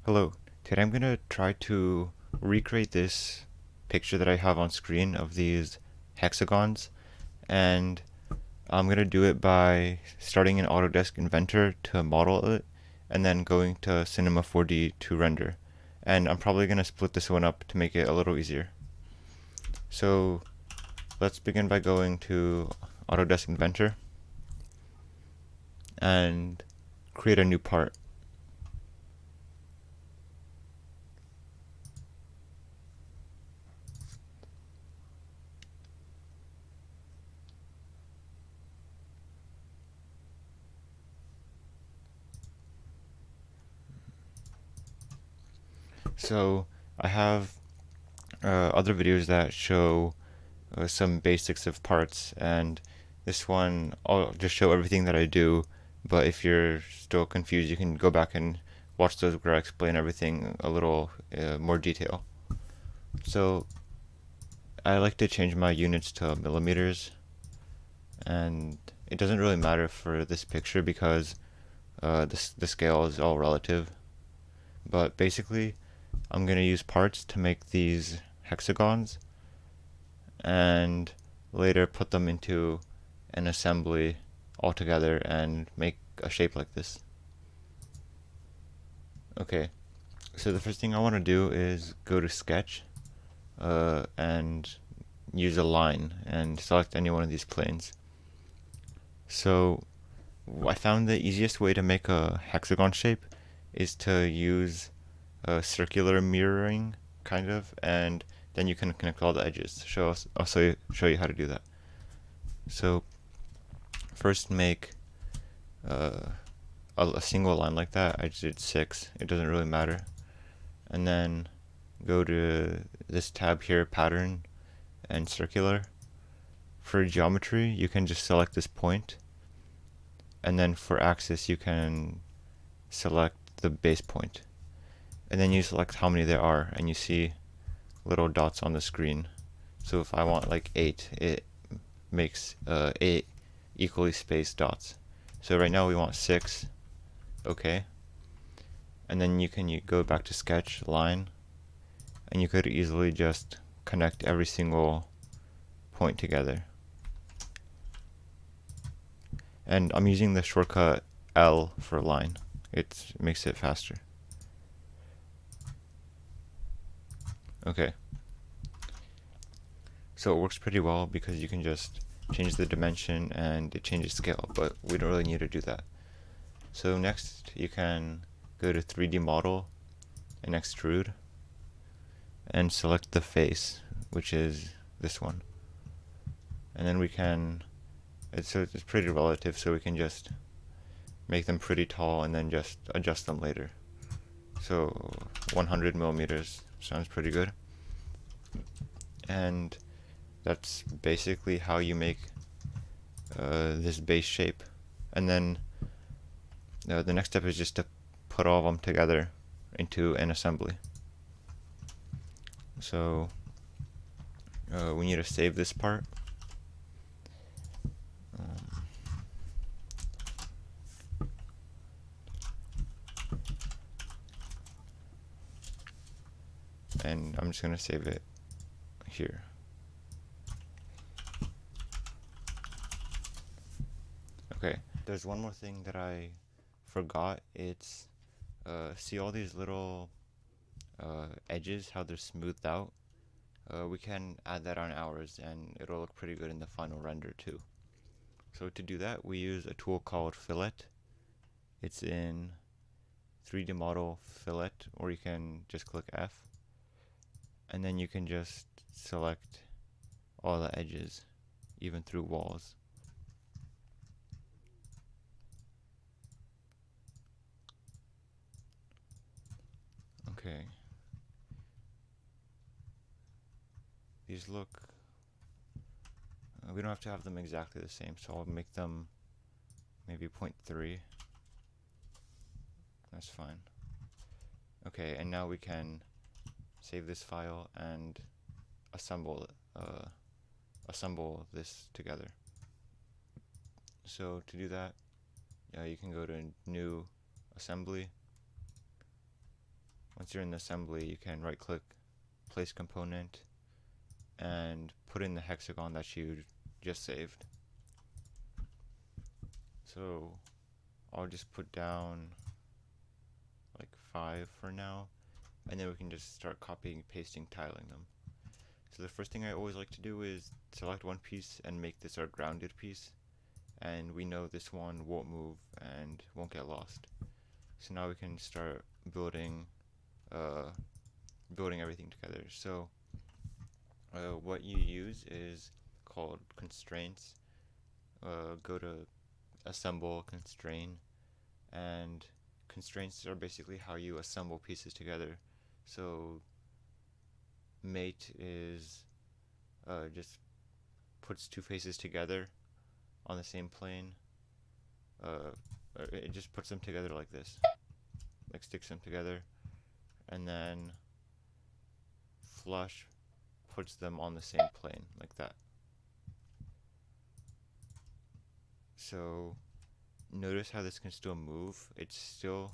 Hello. Today I'm going to try to recreate this picture that I have on screen of these hexagons, and I'm going to do it by starting in Autodesk Inventor to model it and then going to Cinema 4D to render. And I'm probably going to split this one up to make it a little easier. So let's begin by going to Autodesk Inventor and create a new part. So I have other videos that show some basics of parts, and this one I'll just show everything that I do, but if you're still confused you can go back and watch those where I explain everything a little more detail. So I like to change my units to millimeters, and it doesn't really matter for this picture because the scale is all relative, but basically I'm going to use parts to make these hexagons and later put them into an assembly altogether and make a shape like this. Okay, so the first thing I want to do is go to Sketch and use a line and select any one of these planes. So I found the easiest way to make a hexagon shape is to use circular mirroring, kind of, and then you can connect all the edges. I'll show you how to do that. So first make a single line like that. I just did 6. It doesn't really matter. And then go to this tab here, pattern and circular. For geometry, you can just select this point, and then for axis you can select the base point, and then you select how many there are, and you see little dots on the screen. So if I want like 8, it makes 8 equally spaced dots. So right now we want 6. Okay. And then you can go back to Sketch, Line, and you could easily just connect every single point together. And I'm using the shortcut L for line. It makes it faster. Okay. So it works pretty well because you can just change the dimension and it changes scale, but we don't really need to do that. So next you can go to 3D model and extrude and select the face, which is this one. And then we can, it's pretty relative, so we can just make them pretty tall and then just adjust them later. So 100 millimeters sounds pretty good. And that's basically how you make this base shape. And then the next step is just to put all of them together into an assembly. So we need to save this part. And I'm just going to save it here. Okay, there's one more thing that I forgot. It's see all these little edges, how they're smoothed out. We can add that on ours and it'll look pretty good in the final render too. So to do that, we use a tool called Fillet. It's in 3D Model Fillet, or you can just click F, and then you can just select all the edges, even through walls. Okay. These look, we don't have to have them exactly the same, so I'll make them maybe 0.3. That's fine. Okay, and now we can save this file and assemble this together. So to do that, you can go to New Assembly, once you're in the assembly, you can right click, place component, and put in the hexagon that you just saved. So I'll just put down like 5 for now, and then we can just start copying, pasting, tiling them. So the first thing I always like to do is select one piece and make this our grounded piece, and we know this one won't move and won't get lost. So now we can start building everything together. So what you use is called constraints. Go to assemble, constrain, and constraints are basically how you assemble pieces together. So mate is just puts two faces together on the same plane. It just puts them together like this, like sticks them together, and then flush puts them on the same plane like that. So notice how this can still move. They're still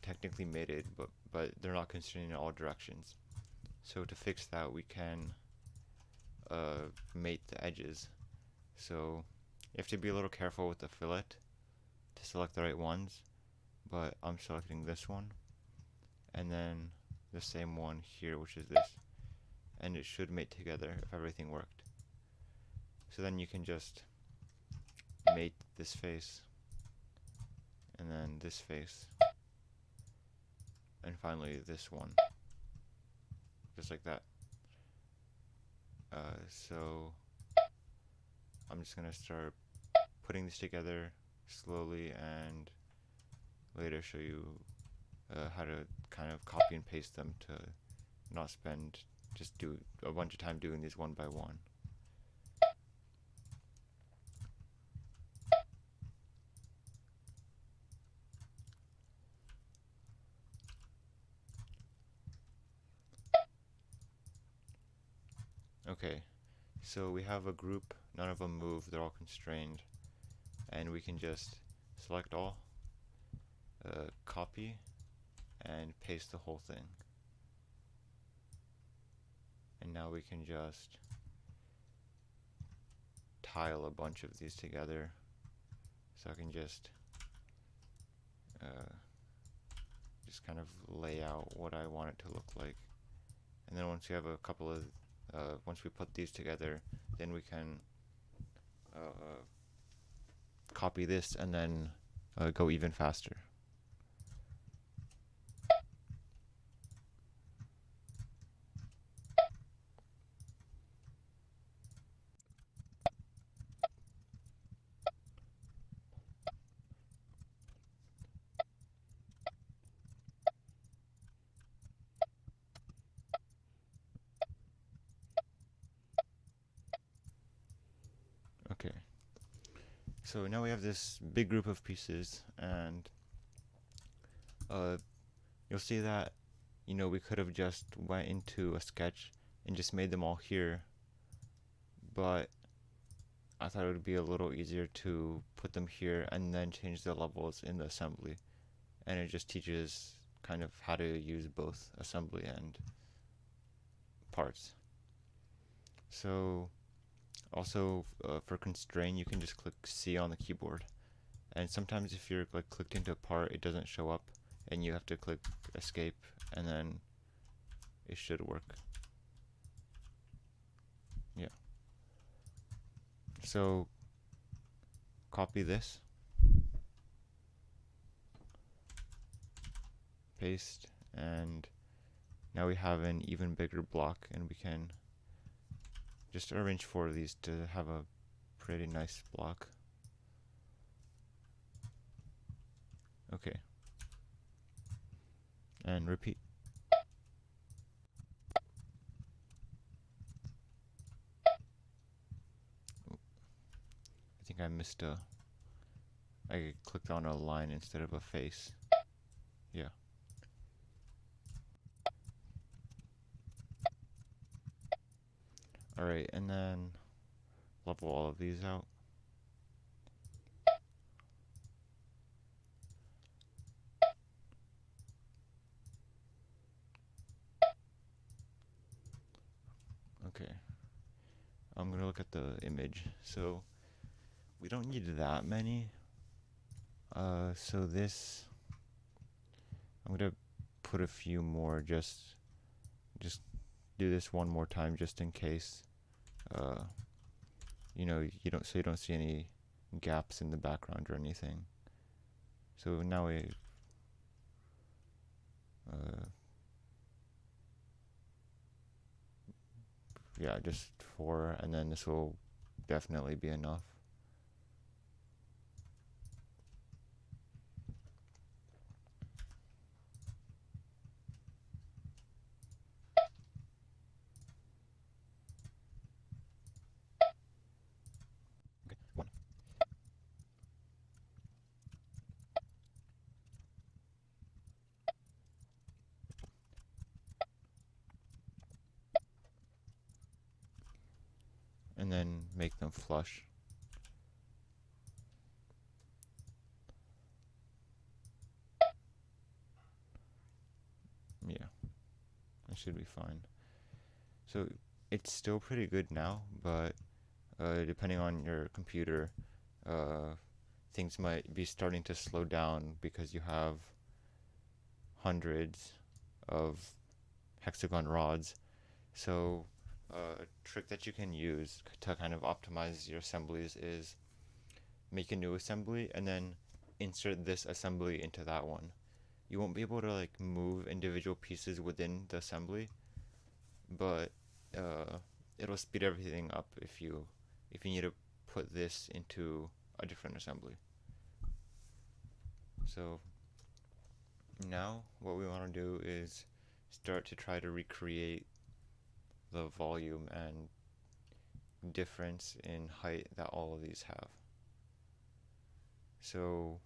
technically mated, but they're not constrained in all directions. So to fix that, we can mate the edges. So you have to be a little careful with the fillet to select the right ones, but I'm selecting this one, and then the same one here, which is this, and it should mate together if everything worked. So then you can just mate this face, and then this face, and finally this one, just like that. So I'm just gonna start putting this together slowly, and later show you how to kind of copy and paste them to not just do a bunch of time doing these one by one. Okay, so we have a group, none of them move, they're all constrained, and we can just select all, copy, and paste the whole thing. And now we can just tile a bunch of these together. So I can just kind of lay out what I want it to look like. And then once we have a couple of once we put these together, then we can copy this and then go even faster. Okay, so now we have this big group of pieces, and you'll see that we could have just went into a sketch and just made them all here, but I thought it would be a little easier to put them here and then change the levels in the assembly, and it just teaches kind of how to use both assembly and parts. So also for constrain, you can just click C on the keyboard, and sometimes if you're like clicked into a part, it doesn't show up and you have to click escape, and then it should work. Yeah. So copy this, paste, and now we have an even bigger block, and we can just arrange 4 of these to have a pretty nice block. Okay. And repeat. I think I missed I clicked on a line instead of a face. Yeah. Alright, and then level all of these out. I'm gonna look at the image. So we don't need that many. So this, I'm gonna put a few more, just do this one more time just in case. You know, you don't see any gaps in the background or anything. So now yeah, just 4, and then this will definitely be enough. Okay, 1. And then make them flush. Yeah, that should be fine. So it's still pretty good now, but depending on your computer, things might be starting to slow down because you have hundreds of hexagon rods. So a trick that you can use to kind of optimize your assemblies is make a new assembly and then insert this assembly into that one. You won't be able to like move individual pieces within the assembly, but it'll speed everything up if you need to put this into a different assembly. So now what we want to do is start to try to recreate the volume and difference in height that all of these have. So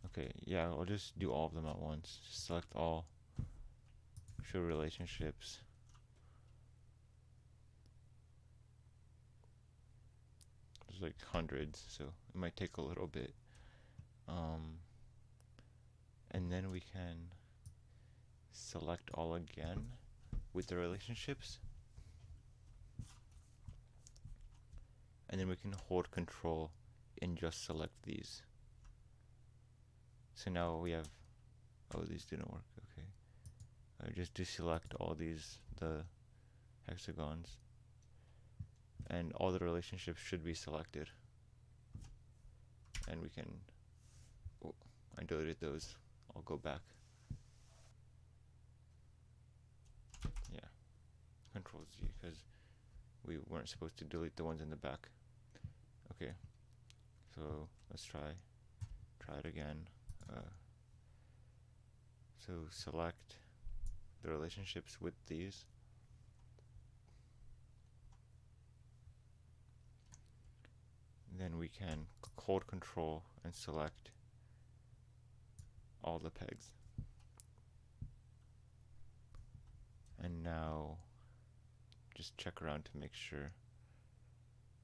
okay, yeah, I'll just do all of them at once. Just select all, show relationships. There's like hundreds, so it might take a little bit. And then we can select all again with the relationships. And then we can hold control and just select these. So now we have, oh, these didn't work, okay. Just deselect all these, the hexagons. And all the relationships should be selected. And we can, oh, I deleted those. I'll go back. Yeah, Control Z, because we weren't supposed to delete the ones in the back. Okay, so let's try it again. So select the relationships with these. Then we can hold control and select all the pegs. And now just check around to make sure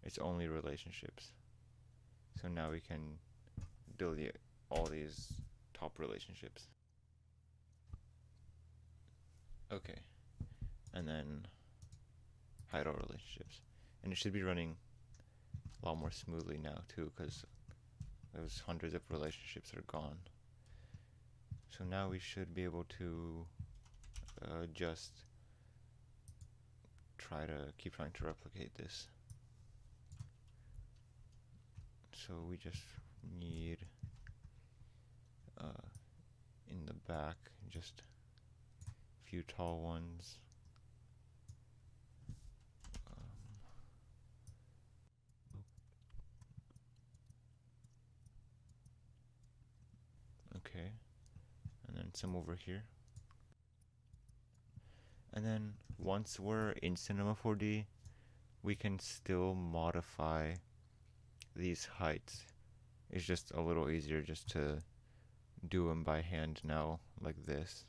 it's only relationships. So now we can delete all these top relationships. Okay, and then hide all relationships. And it should be running a lot more smoothly now too, because those hundreds of relationships are gone. So now we should be able to just keep trying to replicate this. So we just need in the back just a few tall ones. Okay, and then some over here. And then once we're in Cinema 4D, we can still modify these heights. It's just a little easier just to do them by hand now, like this.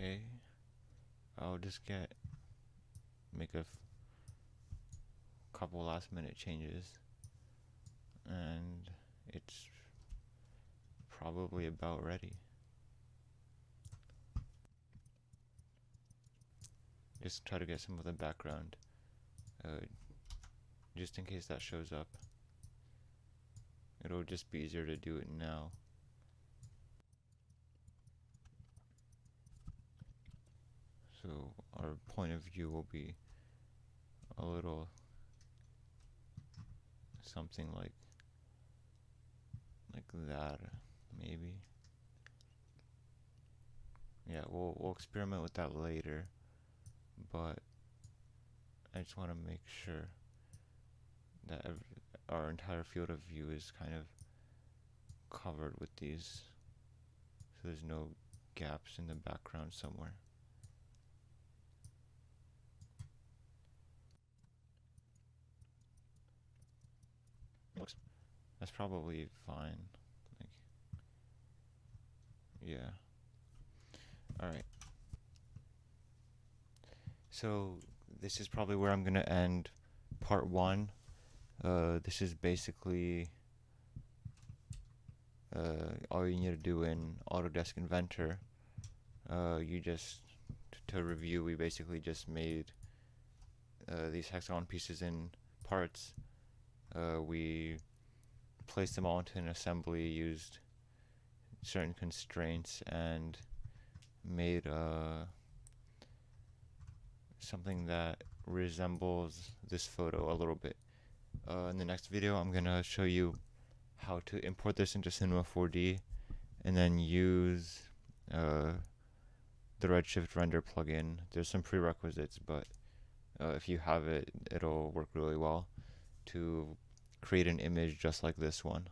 Okay, I'll just make a couple last minute changes, and it's probably about ready. Just try to get some of the background, just in case that shows up. It'll just be easier to do it now. So our point of view will be a little something like that, maybe. Yeah, we'll experiment with that later, but I just want to make sure that our entire field of view is kind of covered with these, so there's no gaps in the background somewhere. That's probably fine. Yeah. Alright. So this is probably where I'm gonna end part 1. This is basically all you need to do in Autodesk Inventor. You just, to review, we basically just made these hexagon pieces in parts. We placed them all into an assembly, used certain constraints, and made something that resembles this photo a little bit. In the next video, I'm going to show you how to import this into Cinema 4D and then use the Redshift render plugin. There's some prerequisites, but if you have it, it'll work really well to create an image just like this one.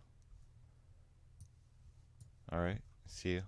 Alright, see you.